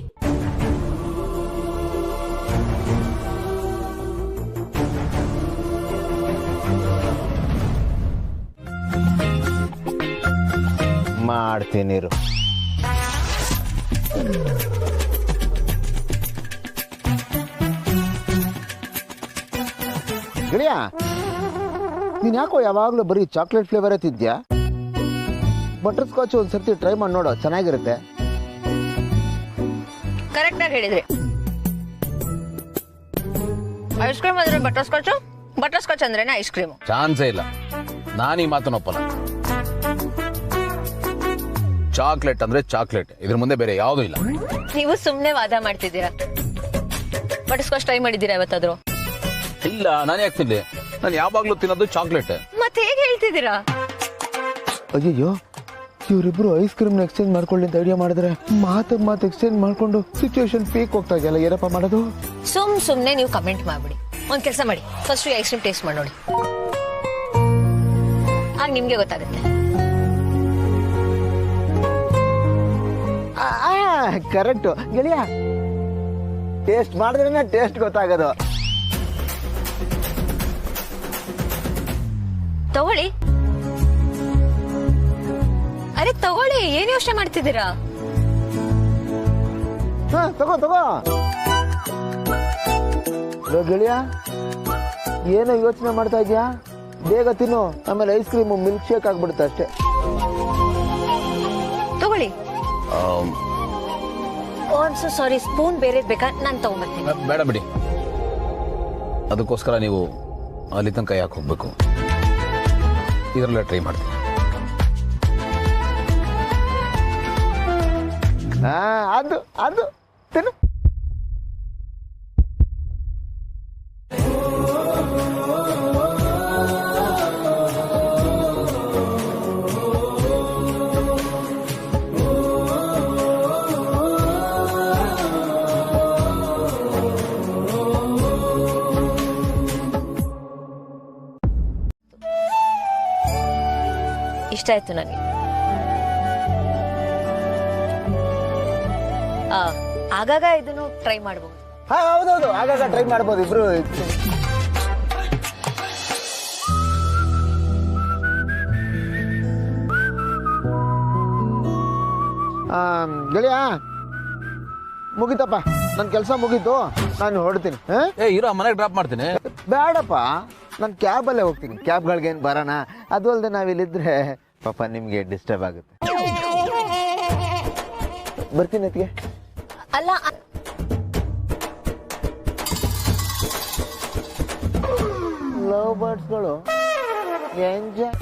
ಮಾಡ್ತೀನಿ ಇರು. ಗೆಳೆಯ, ನೀನ್ ಯಾಕೋ ಯಾವಾಗ್ಲೂ ಬರೀ ಚಾಕ್ಲೇಟ್ ಫ್ಲೇವರ್ ತಿಂದ್ಯಾ? ಬಟರ್ ಸ್ಕಾಚ್ ಒಂದ್ಸರ್ತಿ ಟ್ರೈ ಮಾಡಿ ನೋಡೋ, ಚೆನ್ನಾಗಿರುತ್ತೆ. ಕರೆಕ್ಟ್ ಆಗಿ ಹೇಳಿದ್ರಿ. ಐಸ್ ಕ್ರೀಮ್ ಅಂದ್ರೆ ಬಟರ್ ಸ್ಕಾಚ್, ಬಟರ್ ಸ್ಕಾಚ್ ಅಂದ್ರೇನೆ ಐಸ್ ಕ್ರೀಮ್. ಚಾನ್ಸೇ ಇಲ್ಲ. ನಾನು ಈ ಮಾತನ್ನ ಒಪ್ಪಲ್ಲ. ಚಾಕ್ಲೇಟ್ ಅಂದ್ರೆ ಚಾಕ್ಲೇಟ್, ಇದ್ರ ಮುಂದೆ ಬೇರೆ ಯಾವುದೂ ಇಲ್ಲ. ನೀವು ಸುಮ್ನೆ ವಾದ ಮಾಡ್ತಿದ್ದೀರಾ. ಬಟರ್ ಸ್ಕಾಚ್ ಟ್ರೈ ಮಾಡಿದ್ದೀರಾ ಯಾವತ್ತಾದ್ರೂ? ಇಲ್ಲ, ನಾನು ಯಾಕೆ ತಿನ್ಲಿ? ನಾನು ಯಾವಾಗ್ಲೂ ತಿನ್ನೋದು ಚಾಕ್ಲೇಟ್. ಮತ್ತೆ ಹೇಗೆ ಹೇಳ್ತಿದ್ದೀರಾ? ಅಯ್ಯಯ್ಯೋ, ಇವರಿಬ್ರು ಐಸ್ ಕ್ರೀಮ್ ಎಕ್ಸ್ಚೇಂಜ್ ಮಾಡ್ಕೊಳ್ಳಿ ಅಂತ ಐಡಿಯಾ ಮಾಡಿದ್ರೆ ಮಾತು ಎಕ್ಸ್ಚೇಂಜ್ ಮಾಡ್ಕೊಂಡು ಸಿಚುವೇಶನ್ ಪೀಕ್ ಹೋಗ್ತಾ ಇದೆಯಲ್ಲ, ಏನಪ್ಪ ಮಾಡೋದು? ಸುಮ್ನೆ ನೀವು ಕಮೆಂಟ್ ಮಾಡ್ಬಿಡಿ. ಒಂದ್ ಕೆಲಸ ಮಾಡಿ, ಫಸ್ಟ್ ಐಸ್ ಕ್ರೀಮ್ ಟೇಸ್ಟ್ ಮಾಡಿ ನೋಡಿ, ಆಗ ನಿಮ್ಗೆ ಗೊತ್ತಾಗುತ್ತೆ. ಕರೆಕ್ಟ್ ಗೆಳೆಯ, ಟೇಸ್ಟ್ ಮಾಡಿದ್ರೆ ಟೇಸ್ಟ್ ಗೊತ್ತಾಗೋದು. ತಗೊಳ್ಳಿ. ಅರೆ ತಗೊಳ್ಳಿ, ಏನ್ ಯೋಚನೆ ಮಾಡ್ತಿದ್ದೀರಾ? ತಗೋ ಗೆಳೆಯ, ಏನೋ ಯೋಚನೆ ಮಾಡ್ತಾ ಇದ್ಯಾ? ಬೇಗ ತಿನ್ನು, ಆಮೇಲೆ ಐಸ್ ಕ್ರೀಮ್ ಮಿಲ್ಕ್ ಶೇಕ್ ಆಗ್ಬಿಡುತ್ತೆ ಅಷ್ಟೇ. ತಗೊಳ್ಳಿ. ಸಾರಿ, ಸ್ಪೂನ್ ಬೇರೆ ಬೇಕಾ? ನಾನು ತಗೊಂಡ್ಬರ್ತೀನಿ. ಬೇಡ ಬಿಡಿ, ಅದಕ್ಕೋಸ್ಕರ ನೀವು ಅಲ್ಲಿ ತನಕ ಯಾಕೆ ಹೋಗ್ಬೇಕು? ಇದರಲ್ಲೇ ಟ್ರೈ ಮಾಡ್ತೀನಿ. ಅದು ತಿನ್ನು. ಇಷ್ಟ ಆಯ್ತು ನನಗೆ. ಆಗಾಗ ಇದನ್ನು ಟ್ರೈ ಮಾಡಬಹುದು. ಹೌದೌದು, ಆಗಾಗ ಟ್ರೈ ಮಾಡ್ಬೋದು ಇಬ್ರು. ಗೆಳೆಯ, ಮುಗಿತಪ್ಪ, ನನ್ನ ಕೆಲಸ ಮುಗೀತು, ನಾನು ಹೊರಡ್ತೀನಿ. ಇರೋ ಮನೆಗೆ ಡ್ರಾಪ್ ಮಾಡ್ತೀನಿ. ಬೇಡಪ್ಪ, ನಾನು ಕ್ಯಾಬಲ್ಲೇ ಹೋಗ್ತೀನಿ. ಕ್ಯಾಬ್ಗಳಿಗೇನು ಬರೋಣ? ಅದು ಅಲ್ಲದೆ ನಾವಿಲ್ಲಿದ್ರೆ ಪಾಪ ನಿಮ್ಗೆ ಡಿಸ್ಟರ್ಬ್ ಆಗುತ್ತೆ. ಬರ್ತೀನಿ ಅದಕ್ಕೆ. ಅಲ್ಲ, ಲವ್ ಬರ್ಡ್ಸ್ಗಳು ಎಂಜಾಯ್.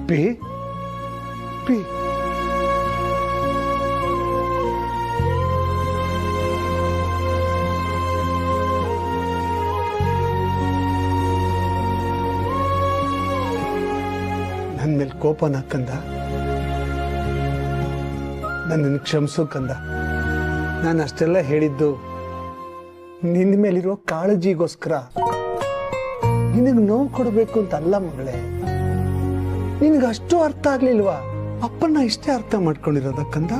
ಪಿ ಪಿ ಕೋಪನ ಕಂದ? ನನ್ನನ್ನು ಕ್ಷಮಿಸು ಕಂದ. ನಾನು ಅಷ್ಟೆಲ್ಲ ಹೇಳಿದ್ದು ನಿನ್ನ ಮೇಲಿರೋ ಕಾಳಜಿಗೋಸ್ಕರ. ನಿನಗೆ ನೋವು ಕೊಡಬೇಕು ಅಂತ ಅಲ್ಲ ಮಗಳೇ. ನಿನಗಷ್ಟು ಅರ್ಥ ಆಗ್ಲಿಲ್ವಾ? ಅಪ್ಪನ ಇಷ್ಟೇ ಅರ್ಥ ಮಾಡ್ಕೊಂಡಿರೋದ ಕಂದ?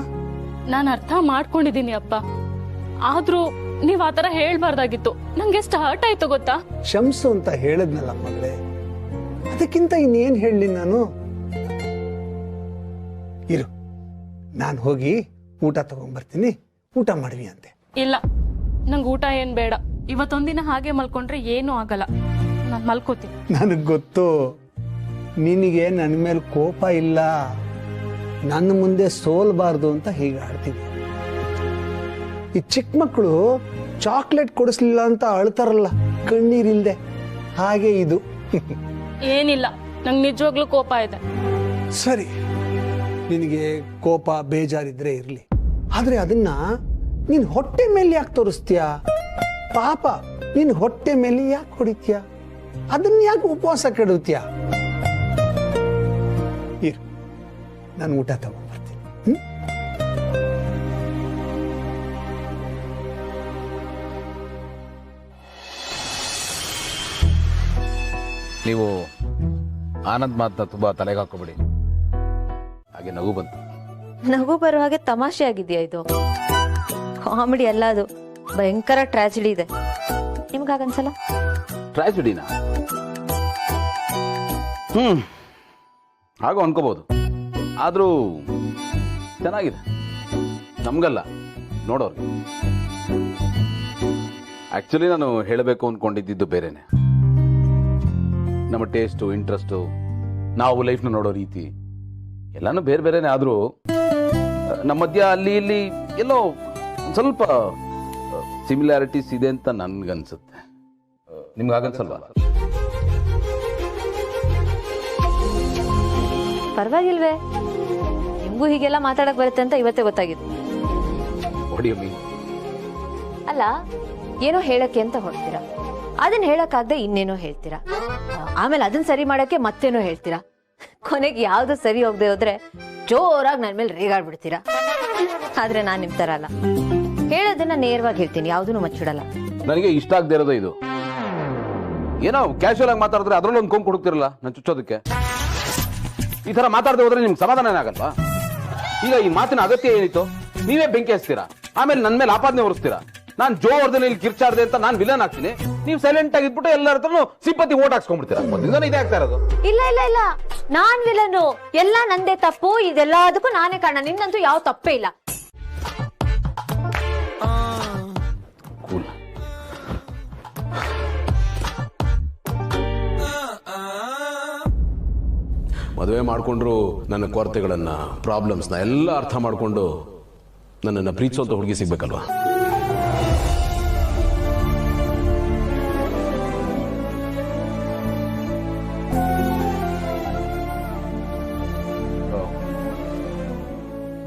ನಾನು ಅರ್ಥ ಮಾಡ್ಕೊಂಡಿದ್ದೀನಿ ಅಪ್ಪ, ಆದ್ರೂ ನೀವ್ ಆತರ ಹೇಳ್ಬಾರ್ದಾಗಿತ್ತು. ನಂಗೆ ಎಷ್ಟು ಹರ್ಟ್ ಆಯ್ತು ಗೊತ್ತಾ? ಕ್ಷಮಿಸು ಅಂತ ಹೇಳದ್ನಲ್ಲ ಮಗಳೇ, ಅದಕ್ಕಿಂತ ಇನ್ನೇನ್ ಹೇಳಲಿ ನಾನು? ಇರು, ನಾನು ಹೋಗಿ ಊಟ ತಗೊಂಡ್ಬರ್ತೀನಿ, ಊಟ ಮಾಡ್ವಿ ಅಂತೆ. ಇಲ್ಲ, ನಂಗೆ ಊಟ ಏನ್ ಬೇಡ. ಇವತ್ತೊಂದಿನ ಹಾಗೆ ಮಲ್ಕೊಂಡ್ರೆ ಏನೂ ಆಗಲ್ಲ. ನಾನು ಮಲ್ಕೋತೀನಿ. ನನಗ್ ಗೊತ್ತು ನಿನಗೆ ನನ್ನ ಮೇಲೆ ಕೋಪ ಇಲ್ಲ. ನನ್ನ ಮುಂದೆ ಸೋಲ್ಬಾರ್ದು ಅಂತ ಹೀಗೆ ಆಡ್ತೀನಿ. ಈ ಚಿಕ್ಕ ಮಕ್ಕಳು ಚಾಕ್ಲೇಟ್ ಕೊಡಿಸ್ಲಿಲ್ಲ ಅಂತ ಅಳ್ತಾರಲ್ಲ ಕಣ್ಣೀರಿಲ್ದೆ, ಹಾಗೆ ಇದು. ಏನಿಲ್ಲ, ನಂಗೆ ನಿಜವಾಗ್ಲೂ ಕೋಪ ಇದೆ. ಸರಿ, ನಿನಗೆ ಕೋಪ ಬೇಜಾರಿದ್ರೆ ಇರ್ಲಿ, ಆದ್ರೆ ಅದನ್ನ ನೀನ್ ಹೊಟ್ಟೆ ಮೇಲೆ ಯಾಕೆ ತೋರಿಸ್ತೀಯ? ಪಾಪ, ನೀನ್ ಹೊಟ್ಟೆ ಮೇಲೆ ಯಾಕೆ ಹೊಡಿತೀಯ? ಅದನ್ನ ಯಾಕೆ ಉಪವಾಸ ಕೆಡುತ್ತೀಯ? ಇರು, ನಾನು ಊಟ ತಗೊಂಡ್ಬರ್ತೀನಿ. ನೀವು ಆನಂದ್ ಮಾತನ್ನ ತುಂಬಾ ತಲೆಗೆ ಹಾಕೋಬಿಡಿ. ಹಾಗೆ ನಗು ಬಂತು. ನಗು ಬರೋ ಹಾಗೆ ತಮಾಷೆ ಆಗಿದೆಯಾ ಇದು? ಕಾಮಿಡಿ ಅಲ್ಲ ಅದು, ಭಯಂಕರ ಟ್ರಾಜಿಡಿ ಇದೆ. ನಿಮ್ಗಾಗನ್ಸಲ್ಲ? ಟ್ರಾಜಿಡಿನಾ? ಹಾಗೂ ಅನ್ಕೋಬಹುದು, ಆದ್ರೂ ಚೆನ್ನಾಗಿದೆ. ನಮ್ಗಲ್ಲ, ನೋಡೋರ್ಗೆ. ಆಕ್ಚುಲಿ ನಾನು ಹೇಳಬೇಕು ಅನ್ಕೊಂಡಿದ್ದು ಬೇರೆನೆ. ನಮ್ಮ ಟೇಸ್ಟು, ಇಂಟ್ರೆಸ್ಟು, ನಾವು ಲೈಫ್ನ ನೋಡೋ ರೀತಿ ಎಲ್ಲಾನು ಬೇರೆ ಬೇರೆನೆ. ಆದ್ರೂ ನಮ್ಮ ಮಧ್ಯ ಅಲ್ಲಿ ಇಲ್ಲಿ ಎಲ್ಲೋ ಸ್ವಲ್ಪ ಸಿಮಿಲಾರಿಟೀಸ್ ಇದೆ ಅಂತ ನನ್ಗನ್ಸುತ್ತೆ. ನಿಮ್ಗಾಗನ್ಸಲ್ವಾ? ಪರವಾಗಿಲ್ವೇ? ನಿಮ್ಗೂ ಹೀಗೆಲ್ಲ ಮಾತಾಡಕ್ ಬರುತ್ತೆ ಅಂತ ಇವತ್ತೇ ಗೊತ್ತಾಗಿತ್ತು. ಅಲ್ಲ, ಏನೋ ಹೇಳಕ್ಕೆ ಅಂತ ಹೊಡ್ತೀರಾ, ಅದನ್ನ ಹೇಳಕ್ಕಾಗದೆ ಇನ್ನೇನೋ ಹೇಳ್ತೀರಾ, ಆಮೇಲೆ ಅದನ್ನ ಸರಿ ಮಾಡಕ್ಕೆ ಮತ್ತೇನೋ ಹೇಳ್ತೀರಾ, ಕೊನೆಗೆ ಯಾವ್ದು ಸರಿ ಹೋಗದೆ ಹೋದ್ರೆ ಜೋರಾಗಿ ನನ್ ಮೇಲೆ ರೇಗಾಡ್ಬಿಡ್ತೀರಾ. ಆದ್ರೆ ನಾನ್ ನಿಮ್ ತರ ಅಲ್ಲ, ಹೇಳೋದನ್ನ ನೇರವಾಗಿ ಹೇಳ್ತೀನಿ, ಯಾವ್ದನ್ನು ಮಚ್ಚಿಡಲ್ಲ. ನನಗೆ ಇಷ್ಟ ಆಗದೆ ಇರೋದು ಇದು. ಏನೋ ಕ್ಯಾಶುವಲ್ ಆಗಿ ಮಾತಾಡಿದ್ರೆ ಅದ್ರಲ್ಲೂ ಒಂದು ಕೊಂಕು ಹುಡುಕ್ತಿರಲ್ಲ ನಾನು ಚುಚ್ಚೋದಕ್ಕೆ. ಈ ತರ ಮಾತಾಡದೆ ಹೋದ್ರೆ ನಿಮ್ಗೆ ಸಮಾಧಾನ ಆಗಲ್ವಾ? ಈಗ ಈ ಮಾತಿನ ಅಗತ್ಯ ಏನಿತ್ತು? ನೀವೇ ಬೆಂಕಿ ಹಚ್ತೀರಾ, ಆಮೇಲೆ ನನ್ನ ಮೇಲೆ ಆಪಾದನೆ ಹೊರಿಸ್ತೀರಾ. ನಾನ್ ಜೋರ್ದಲ್ಲಿ ಇಲ್ಲಿ ಕಿರ್ಚಾಡ್ದೆ ಅಂತ ನಾನು ವಿಲನ್ ಆಗ್ತೀನಿ, ನೀವು ಸೈಲೆಂಟ್ ಆಗಿದ್ಬಿಟ್ಟು ಎಲ್ಲರ ಹತ್ರನು ಸಿಂಪತಿ ಓಟ್ ಹಾಕ್ಸ್ಕೊಂಡ್ಬಿಡ್ತೀರಾ. ಮೊದಲಿಂದ ಇದೇ ಆಗ್ತಾ ಇರೋದು. ಇಲ್ಲ ಇಲ್ಲ ಇಲ್ಲ, ನಾನ್ ವಿಲನ್ನು, ಎಲ್ಲ ನಂದೇ ತಪ್ಪು, ಇದೆಲ್ಲದಕ್ಕೂ ನಾನೇ ಕಾರಣ. ನಿನ್ನಂತೂ ಯಾವ ತಪ್ಪೇ ಇಲ್ಲ. ಮದುವೆ ಮಾಡಿಕೊಂಡ್ರು ನನ್ನ ಕೊರತೆಗಳನ್ನ, ಪ್ರಾಬ್ಲಮ್ಸ್ನ ಎಲ್ಲ ಅರ್ಥ ಮಾಡಿಕೊಂಡು ನನ್ನನ್ನು ಪ್ರೀತಿಸೋಂತ ಹುಡುಗಿ ಸಿಗ್ಬೇಕಲ್ವಾ?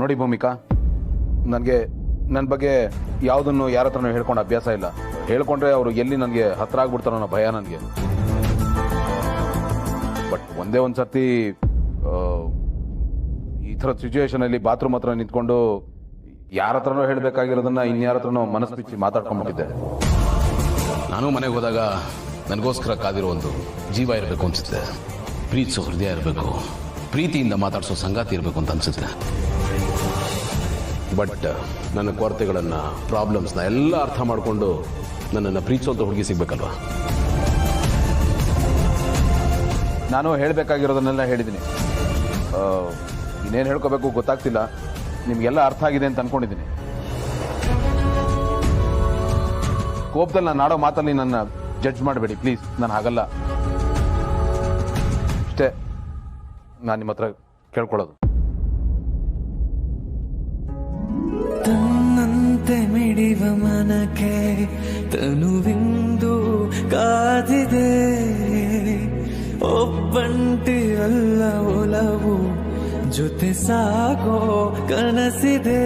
ನೋಡಿ ಭೂಮಿಕಾ, ನನಗೆ ನನ್ನ ಬಗ್ಗೆ ಯಾವುದನ್ನು ಯಾರ ಹತ್ರನೂ ಹೇಳ್ಕೊಂಡು ಅಭ್ಯಾಸ ಇಲ್ಲ. ಹೇಳ್ಕೊಂಡ್ರೆ ಅವರು ಎಲ್ಲಿ ನನಗೆ ಹತ್ರ ಆಗ್ಬಿಡ್ತಾರೋ ಅನ್ನೋ ಭಯ ನನಗೆ. ಬಟ್ ಒಂದೇ ಒಂದು ಸರ್ತಿ ಈ ಥರದ ಸಿಚುವೇಶನಲ್ಲಿ ಬಾತ್ರೂಮ್ ಹತ್ರ ನಿಂತ್ಕೊಂಡು ಯಾರ ಹತ್ರನೋ ಹೇಳಬೇಕಾಗಿರೋದನ್ನ ಇನ್ಯಾರ ಹತ್ರನೋ ಮನಸ್ಸು ಬಿಚ್ಚಿ ಮಾತಾಡ್ಕೊಂಡ್ಬಿಟ್ಟಿದ್ದೆ. ನಾನು ಮನೆಗೆ ಹೋದಾಗ ನನಗೋಸ್ಕರ ಕಾದಿರೋ ಒಂದು ಜೀವ ಇರಬೇಕು ಅನ್ಸುತ್ತೆ, ಪ್ರೀತಿಸೋ ಹೃದಯ ಇರಬೇಕು, ಪ್ರೀತಿಯಿಂದ ಮಾತಾಡಿಸೋ ಸಂಗಾತಿ ಇರಬೇಕು ಅಂತ ಅನ್ಸುತ್ತೆ. ಬಟ್ ನನ್ನ ಕೊರತೆಗಳನ್ನು, ಪ್ರಾಬ್ಲಮ್ಸ್ನ ಎಲ್ಲ ಅರ್ಥ ಮಾಡಿಕೊಂಡು ನನ್ನನ್ನು ಪ್ರೀತಿಸೋಂತ ಹುಡುಗಿ ಸಿಗ್ಬೇಕಲ್ವಾ? ನಾನು ಹೇಳಬೇಕಾಗಿರೋದನ್ನೆಲ್ಲ ಹೇಳಿದ್ದೀನಿ. ಇನ್ನೇನು ಹೇಳ್ಕೋಬೇಕು ಗೊತ್ತಾಗ್ತಿಲ್ಲ. ನಿಮಗೆಲ್ಲ ಅರ್ಥ ಆಗಿದೆ ಅಂತ ಅನ್ಕೊಂಡಿದ್ದೀನಿ. ಕೋಪದಲ್ಲಿ ನಾನು ಆಡೋ ಮಾತಲ್ಲಿ ನನ್ನ ಜಡ್ಜ್ ಮಾಡಬೇಡಿ ಪ್ಲೀಸ್. ನಾನು ಹಾಗಲ್ಲ, ಅಷ್ಟೇ ನಾನು ನಿಮ್ಮ ಹತ್ರ ಕೇಳ್ಕೊಳ್ಳೋದು. ತನ್ನಂತೆ ಮಿಡಿವ ಮನಕ್ಕೆ ತನುವಿಂದು ಕಾದಿದೆ, ಒಬ್ಬಂಟಿ ಅಲ್ಲ ಒಲವು, ಜೊತೆ ಸಾಗೋ ಕನಸಿದೆ.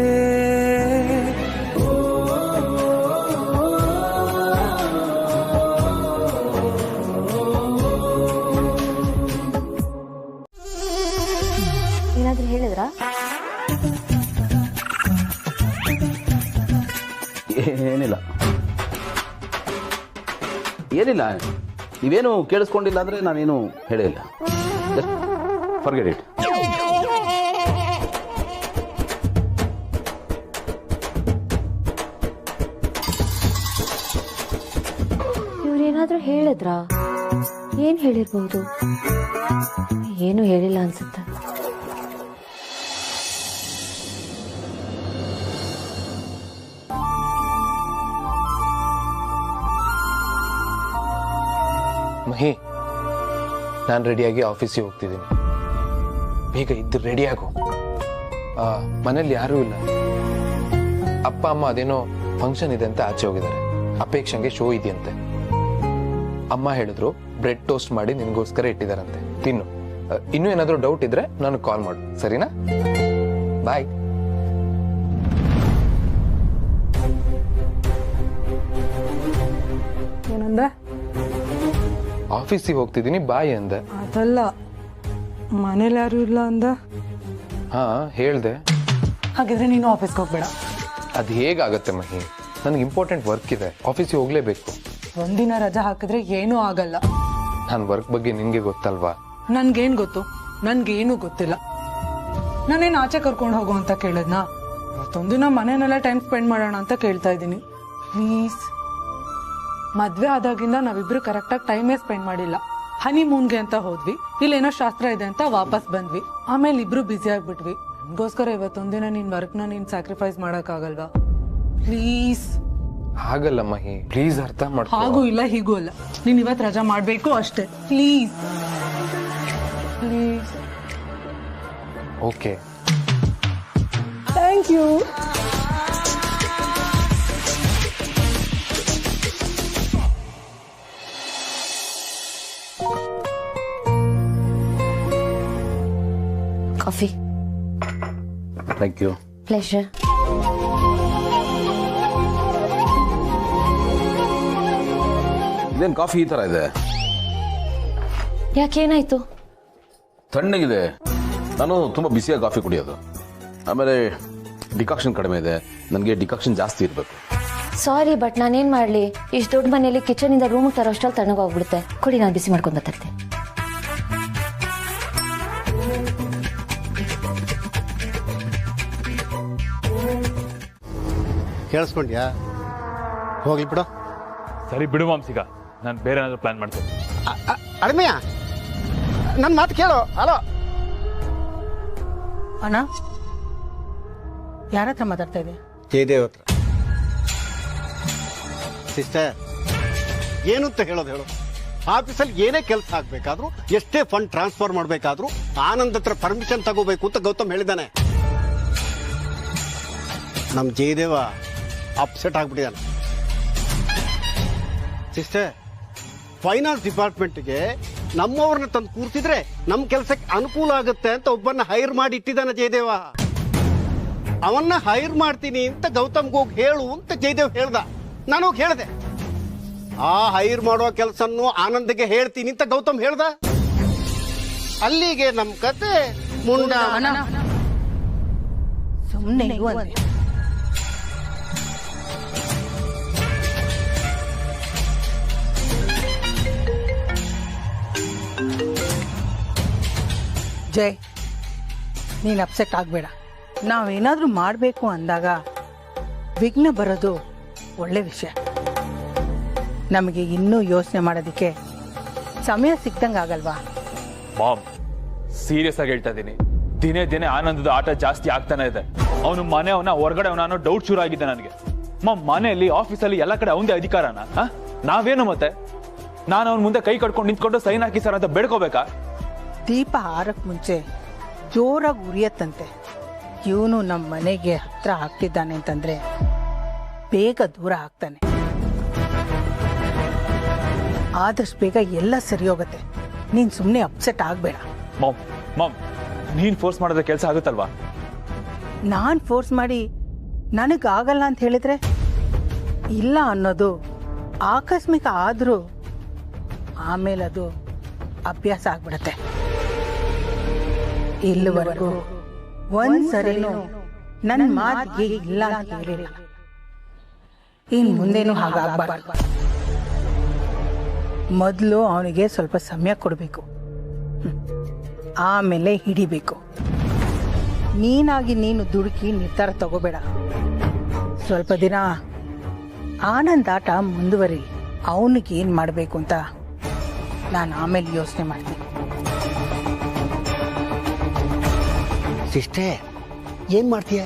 ಏನಾದ್ರೂ ಹೇಳಿದ್ರಾ? ಏನಿಲ್ಲ ಏನಿಲ್ಲ, ನೀವೇನು ಕೇಳಿಸ್ಕೊಂಡಿಲ್ಲ ಅಂದ್ರೆ ನಾನೇನು ಹೇಳಿಲ್ಲ. Forget it. ಇವ್ರೇನಾದ್ರೂ ಹೇಳಿದ್ರಾ? ಏನ್ ಹೇಳಿರ್ಬಹುದು? ಏನು ಹೇಳಿಲ್ಲ ಅನ್ಸುತ್ತೆ. ಮಹಿ, ನಾನು ರೆಡಿಯಾಗಿ ಆಫೀಸಿಗೆ ಹೋಗ್ತಿದ್ದೀನಿ. ಬೇಗ ಇದ್ದು ರೆಡಿ ಆಗು. ಮನೇಲಿ ಯಾರೂ ಇಲ್ಲ. ಅಪ್ಪ ಅಮ್ಮ ಅದೇನೋ ಫಂಕ್ಷನ್ ಇದೆ ಅಂತ ಆಚೆ ಹೋಗಿದ್ದಾರೆ. ಅಪೇಕ್ಷಂಗೆ ಶೋ ಇದೆಯಂತೆ. ಅಮ್ಮ ಹೇಳಿದ್ರು ಬ್ರೆಡ್ ಟೋಸ್ಟ್ ಮಾಡಿ ನಿನ್ಗೋಸ್ಕರ ಇಟ್ಟಿದಾರಂತೆ, ತಿನ್ನು. ಇನ್ನೂ ಏನಾದರೂ ಡೌಟ್ ಇದ್ರೆ ನಾನು ಕಾಲ್ ಮಾಡು, ಸರಿನಾ? ಬಾಯ್. ಏನಂದೆ? ಆಫೀಸಿಗೆ ಹೋಗ್ತಿದ್ದೀನಿ ಬಾಯ್ ಅಂದೆ. ಅದಲ್ಲ, ಮನೇಲಿ ಯಾರು ಇಲ್ಲ ಅಂದ. ಹಾ ಹೇಳ್ದೆ. ಹಾಗಿದ್ರೆ ನೀನು ಆಫೀಸ್ಗೆ ಹೋಗ್ಬೇಡ. ಅದು ಹೇಗಾಗತ್ತೆ ಮಹಿ? ನನಗೆ ಇಂಪಾರ್ಟೆಂಟ್ ವರ್ಕ್ ಇದೆ, ಆಫೀಸಿಗೆ ಹೋಗ್ಲೇಬೇಕು. ಒಂದಿನ ರಜಾ ಹಾಕಿದ್ರೆ ಏನೂ ಆಗಲ್ಲ. ನನ್ನ ವರ್ಕ್ ಬಗ್ಗೆ ನಿನ್ಗೆ ಗೊತ್ತಲ್ವಾ? ನನ್ಗೇನ್ ಗೊತ್ತು? ನನ್ಗೇನು ಗೊತ್ತಿಲ್ಲ. ನಾನೇನು ಆಚೆ ಕರ್ಕೊಂಡು ಹೋಗು ಅಂತ ಕೇಳಿದ್ನಾ? ಮತ್ತೊಂದಿನ ಮನೆಯಲ್ಲೆಲ್ಲ ಟೈಮ್ ಸ್ಪೆಂಡ್ ಮಾಡೋಣ ಅಂತ ಕೇಳ್ತಾ ಇದ್ದೀನಿ. ಪ್ಲೀಸ್. ಮದ್ವೆ ಆದಾಗಿಂದ ನಾವಿಬ್ರು ಕರೆಕ್ಟಾಗಿ ಟೈಮೇ ಸ್ಪೆಂಡ್ ಮಾಡಿಲ್ಲ. ಹನಿಮೂನ್ಗೆ ಅಂತ ಹೋದ್ವಿ, ಇಲ್ಲೇನೋ ಶಾಸ್ತ್ರ ಇದೆ ಅಂತ ವಾಪಸ್ ಬಂದ್ವಿ. ಆಮೇಲೆ ಇಬ್ರು ಬ್ಯುಸಿ ಆಗ್ಬಿಟ್ವಿ. ನನ್ಗೋಸ್ಕರ ಇವತ್ತೊಂದಿನ ನಿನ್ ವರ್ಕ್ನ ನೀನ್ ಸ್ಯಾಕ್ರಿಫೈಸ್ ಮಾಡಕ್ಕಾಗಲ್ವಾ? ಪ್ಲೀಸ್. ಹಾಗಲ್ಲ ಮಹಿ, ಪ್ಲೀಸ್ ಅರ್ಥ ಮಾಡ್ಕೊ. ಹಾಗೂ ಇಲ್ಲ ಹೀಗೂ ಇಲ್ಲ, ನೀನ್ ಇವತ್ತು ರಜಾ ಮಾಡ್ಬೇಕು ಅಷ್ಟೇ. Please please. Okay, thank you. Coffee. Thank you. Pleasure. ಇದೇನು ಕಾಫಿ ಈ ಥರ ಇದೆ? ಯಾಕೇನಾಯ್ತು? ತಣ್ಣಗಿದೆ. ನಾನು ತುಂಬ ಬಿಸಿಯಾಗಿ ಕಾಫಿ ಕುಡಿಯೋದು. ಆಮೇಲೆ ಡಿಕಾಕ್ಷನ್ ಕಡಿಮೆ ಇದೆ, ನನಗೆ ಡಿಕಾಕ್ಷನ್ ಜಾಸ್ತಿ ಇರಬೇಕು. ಸಾರಿ, ಬಟ್ ನಾನೇನ್ ಮಾಡ್ಲಿ? ಇಷ್ಟು ದೊಡ್ಡ ಮನೆಯಲ್ಲಿ ಕಿಚನ್ ಇಂದ ರೂಮ್ ತರೋ ಅಷ್ಟಲ್ಲಿ ತಣ್ಣಗೋಗ್ಬಿಡುತ್ತೆ. ಕುಡಿ, ನಾನು ಬಿಸಿ ಮಾಡ್ಕೊಂಡ್ ತರ್ತೀನಿ. ಕೇಳಿಸ್ಕೊಂಡ್ಯಾ? ಹೋಗ್ಲಿ ಬಿಡು. ಸರಿ ಬಿಡು ಮಾಂಸಿಗ, ನಾನು ಬೇರೆ ಏನಾದರೂ ಪ್ಲಾನ್ ಮಾಡ್ತೇನೆ. ಅಡಿಮೆಯ, ನನ್ನ ಮಾತು ಕೇಳು. ಹಲೋ ಅಣ್ಣ, ಯಾರ ಹತ್ರ ಮಾತಾಡ್ತಾ ಇದೆ? ಜಯದೇವ್ ಹತ್ರ. ಸಿಸ್ಟರ್, ಏನು ಅಂತ ಹೇಳೋದು ಹೇಳು. ಆಫೀಸಲ್ಲಿ ಏನೇ ಕೆಲಸ ಆಗ್ಬೇಕಾದ್ರೂ, ಎಷ್ಟೇ ಫಂಡ್ ಟ್ರಾನ್ಸ್ಫರ್ ಮಾಡ್ಬೇಕಾದ್ರೂ ಆನಂದ್ ಹತ್ರ ಪರ್ಮಿಷನ್ ತಗೋಬೇಕು ಅಂತ ಗೌತಮ್ ಹೇಳಿದ್ದಾನೆ. ನಮ್ ಜಯದೇವ ಅಪ್ಸೆಟ್ ಆಗ್ಬಿಟ್ಟಿದ್ದಾನೆ. ಸಿಸ್ಟರ್, ಫೈನಾನ್ಸ್ ಡಿಪಾರ್ಟ್ಮೆಂಟ್ಗೆ ನಮ್ಮವ್ರನ್ನ ತಂದು ಕೂರ್ತಿದ್ರೆ ನಮ್ ಕೆಲಸಕ್ಕೆ ಅನುಕೂಲ ಆಗುತ್ತೆ ಅಂತ ಒಬ್ಬನ್ನ ಹೈರ್ ಮಾಡಿ ಇಟ್ಟಿದ್ದಾನೆ ಜಯದೇವ. ಅವನ್ನ ಹೈರ್ ಮಾಡ್ತೀನಿ ಅಂತ ಗೌತಮ್ಗೆ ಹೋಗಿ ಹೇಳು ಅಂತ ಜಯದೇವ್ ಹೇಳ್ದ. ನಾನು ಹೋಗಿ ಹೇಳ್ದೆ. ಆ ಹೈರ್ ಮಾಡೋ ಕೆಲಸನ್ನು ಆನಂದ್ಗೆ ಹೇಳ್ತೀನಿ ಅಂತ ಗೌತಮ್ ಹೇಳ್ದ. ಅಲ್ಲಿಗೆ ನಮ್ ಕತೆ ಮುಂಡ. ಸುಮ್ಮನೆ ಜಯ್, ನೀನು ಅಪ್ಸೆಟ್ ಆಗಬೇಡ. ನಾವೇನಾದರೂ ಮಾಡಬೇಕು ಅಂದಾಗ ವಿಘ್ನ ಬರೋದು ಒಳ್ಳೆ ವಿಷಯ. ನಮಗೆ ಇನ್ನೂ ಯೋಚನೆ ಮಾಡೋದಕ್ಕೆ ಸಮಯ ಸಿಕ್ದಂಗೆ ಆಗಲ್ವಾ? ಮಾಮ್, ಸೀರಿಯಸ್ ಆಗಿ ಹೇಳ್ತಾ ಇದ್ದೀನಿ. ದಿನೇ ದಿನೇ ಆನಂದದ ಆಟ ಜಾಸ್ತಿ ಆಗ್ತಾನೆ ಇದೆ. ಅವನು ಮನೆಯವನ ಹೊರಗಡೆ ಅವನ ಡೌಟ್ ಶುರು ಆಗಿದೆ ನನಗೆ. ಮನೆಯಲ್ಲಿ ಆಫೀಸಲ್ಲಿ ಎಲ್ಲ ಕಡೆ ಅವನದೇ ಅಧಿಕಾರನ? ನಾವೇನು ಮತ್ತೆ? ನಾನು ಅವನ ಮುಂದೆ ಕೈ ಕಟ್ಕೊಂಡು ನಿಂತ್ಕೊಂಡು ಸೈನ್ ಹಾಕಿ ಸರ್ ಅಂತ ಬೇಡ್ಕೋಬೇಕಾ? ದೀಪ ಹಾರಕ್ಕೆ ಮುಂಚೆ ಜೋರಾಗಿ ಉರಿಯತ್ತಂತೆ. ಇವನು ನಮ್ಮ ಮನೆಗೆ ಹತ್ರ ಆಗ್ತಿದ್ದಾನೆ ಅಂತಂದ್ರೆ ಬೇಗ ದೂರ ಆಗ್ತಾನೆ. ಆದಷ್ಟು ಬೇಗ ಎಲ್ಲ ಸರಿ ಹೋಗುತ್ತೆ. ನೀನ್ ಸುಮ್ಮನೆ ಅಪ್ಸೆಟ್ ಆಗ್ಬೇಡ. ಮಾಮ್, ನೀನ್ ಫೋರ್ಸ್ ಮಾಡಿದ್ರೆ ಕೆಲಸ ಆಗುತ್ತಲ್ವಾ? ನಾನ್ ಫೋರ್ಸ್ ಮಾಡಿ ನನಗಾಗಲ್ಲ ಅಂತ ಹೇಳಿದ್ರೆ, ಇಲ್ಲ ಅನ್ನೋದು ಆಕಸ್ಮಿಕ ಆದ್ರೂ ಆಮೇಲೆ ಅದು ಅಭ್ಯಾಸ ಆಗ್ಬಿಡತ್ತೆ. ಇಲ್ಲಿವರೆಗೂ ಒಂದ್ಸರಿನೂ ನನ್ನ ಮಾತಿಗೆ ಇಲ್ಲ ಅಂತ ಹೇಳಿಲ್ಲ. ಇನ್ ಮುಂದೇನು ಹಾಗಾಗಬಾರ್ದು. ಮೊದಲು ಅವನಿಗೆ ಸ್ವಲ್ಪ ಸಮಯ ಕೊಡಬೇಕು, ಆಮೇಲೆ ಹಿಡಿಬೇಕು. ನೀನಾಗಿ ನೀನು ದುಡುಕಿ ನಿರ್ಧಾರ ತಗೋಬೇಡ. ಸ್ವಲ್ಪ ದಿನ ಆನಂದ್ ಆಟ ಮುಂದುವರಿ. ಅವನಿಗೆ ಏನು ಮಾಡಬೇಕು ಅಂತ ನಾನು ಆಮೇಲೆ ಯೋಚನೆ ಮಾಡ್ತೀನಿ. ಸಿಸ್ಟೇ, ಏನ್ ಮಾಡ್ತೀಯ?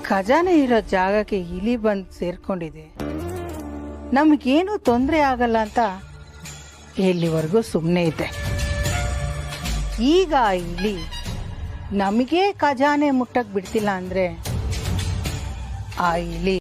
ಖಜಾನೆ ಇರೋ ಜಾಗಕ್ಕೆ ಇಲಿ ಬಂದು ಸೇರ್ಕೊಂಡಿದೆ. ನಮಗೇನು ತೊಂದರೆ ಆಗಲ್ಲ ಅಂತ ಇಲ್ಲಿವರೆಗೂ ಸುಮ್ಮನೆ ಇದ್ದೆ. ಈಗ ಆ ಇಲಿ ನಮಗೆ ಖಜಾನೆ ಮುಟ್ಟಕ್ಕೆ ಬಿಡ್ತಿಲ್ಲ ಅಂದರೆ ಆ ಇಲಿ